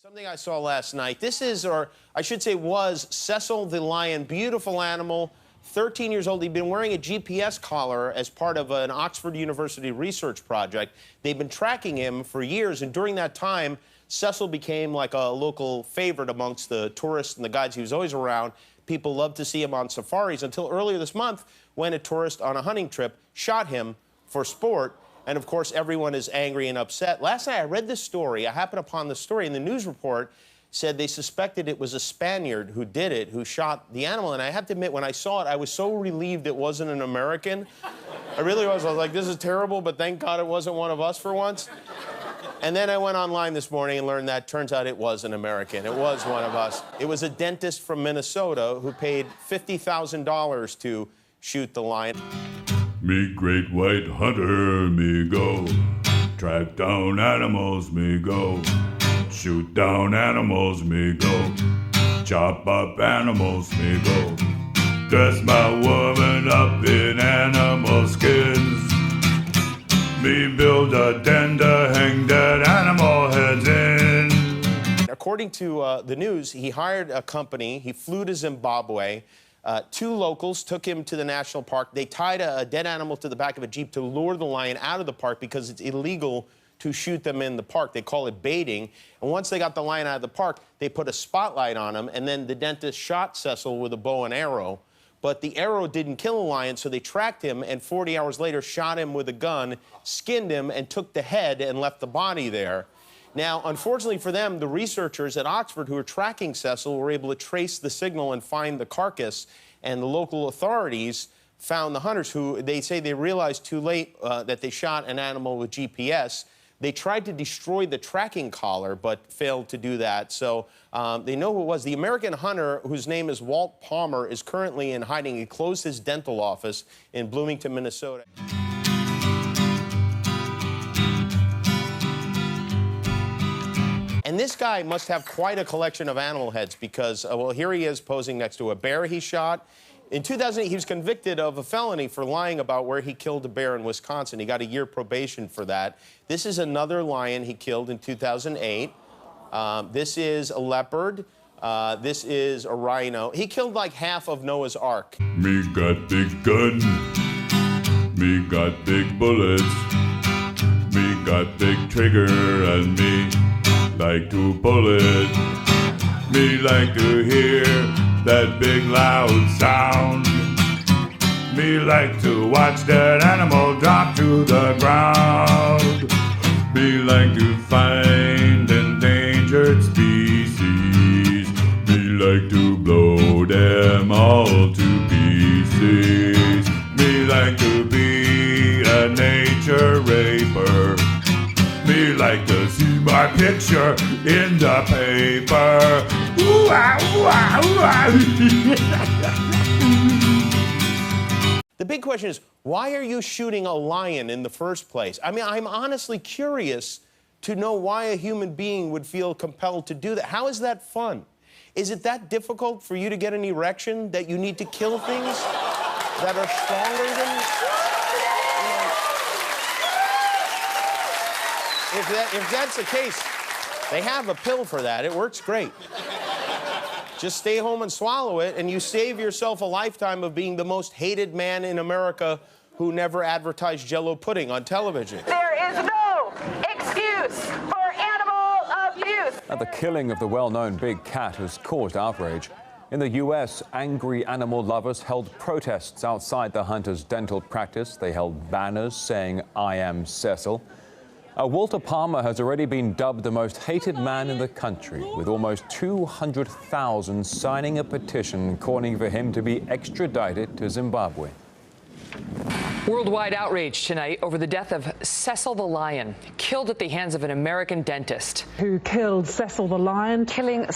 Something I saw last night. This is, or I should say was, Cecil the lion. Beautiful animal, 13 years old. He'd been wearing a GPS collar as part of an Oxford University research project. They've been tracking him for years, and during that time, Cecil became like a local favorite amongst the tourists and the guides. He was always around. People loved to see him on safaris until earlier this month when a tourist on a hunting trip shot him for sport. And, of course, everyone is angry and upset. Last night, I read this story. I happened upon the story, and the news report said they suspected it was a Spaniard who did it, who shot the animal. And I have to admit, when I saw it, I was so relieved it wasn't an American. I really was. I was like, this is terrible, but thank God it wasn't one of us for once. And then I went online this morning and learned that turns out it was an American. It was one of us. It was a dentist from Minnesota who paid $50,000 to shoot the lion. Me great white hunter, me go. Track down animals, me go. Shoot down animals, me go. Chop up animals, me go. Dress my woman up in animal skins. Me build a den to hang dead animal heads in. According to the news, he hired a company. He flew to Zimbabwe. Two locals took him to the national park. They tied a dead animal to the back of a Jeep to lure the lion out of the park because it's illegal to shoot them in the park. They call it baiting. And once they got the lion out of the park, they put a spotlight on him, and then the dentist shot Cecil with a bow and arrow. But the arrow didn't kill the lion, so they tracked him, and 40 hours later shot him with a gun, skinned him, and took the head and left the body there. Now, unfortunately for them, the researchers at Oxford who were tracking Cecil were able to trace the signal and find the carcass, and the local authorities found the hunters who, they say they realized too late that they shot an animal with GPS. They tried to destroy the tracking collar, but failed to do that. So they know who it was. The American hunter, whose name is Walt Palmer, is currently in hiding. He closed his dental office in Bloomington, Minnesota. And this guy must have quite a collection of animal heads because, well, here he is posing next to a bear he shot. In 2008, he was convicted of a felony for lying about where he killed a bear in Wisconsin. He got a year probation for that. This is another lion he killed in 2008. This is a leopard. This is a rhino. He killed like half of Noah's Ark. Me got big gun. Me got big bullets. Me got big trigger, and me like to pull it. Me like to hear that big loud sound. Me like to watch that animal drop to the ground. Me like to find endangered species. Me like to blow them all to pieces. Me like to be a nature raper. Me like to see my picture in the paper. Ooh, ah, ooh, ah, ooh, ah. The big question is, why are you shooting a lion in the first place? I mean, I'm honestly curious to know why a human being would feel compelled to do that. How is that fun? Is it that difficult for you to get an erection that you need to kill things that are stronger than you? If that's the case, they have a pill for that. It works great. Just stay home and swallow it, and you save yourself a lifetime of being the most hated man in America who never advertised Jell-O pudding on television. There is no excuse for animal abuse. The killing of the well-known big cat has caused outrage. In the U.S., angry animal lovers held protests outside the hunter's dental practice. They held banners saying, "I am Cecil." Walter Palmer has already been dubbed the most hated man in the country, with almost 200,000 signing a petition calling for him to be extradited to Zimbabwe. Worldwide outrage tonight over the death of Cecil the lion, killed at the hands of an American dentist. Who killed Cecil the lion? Killing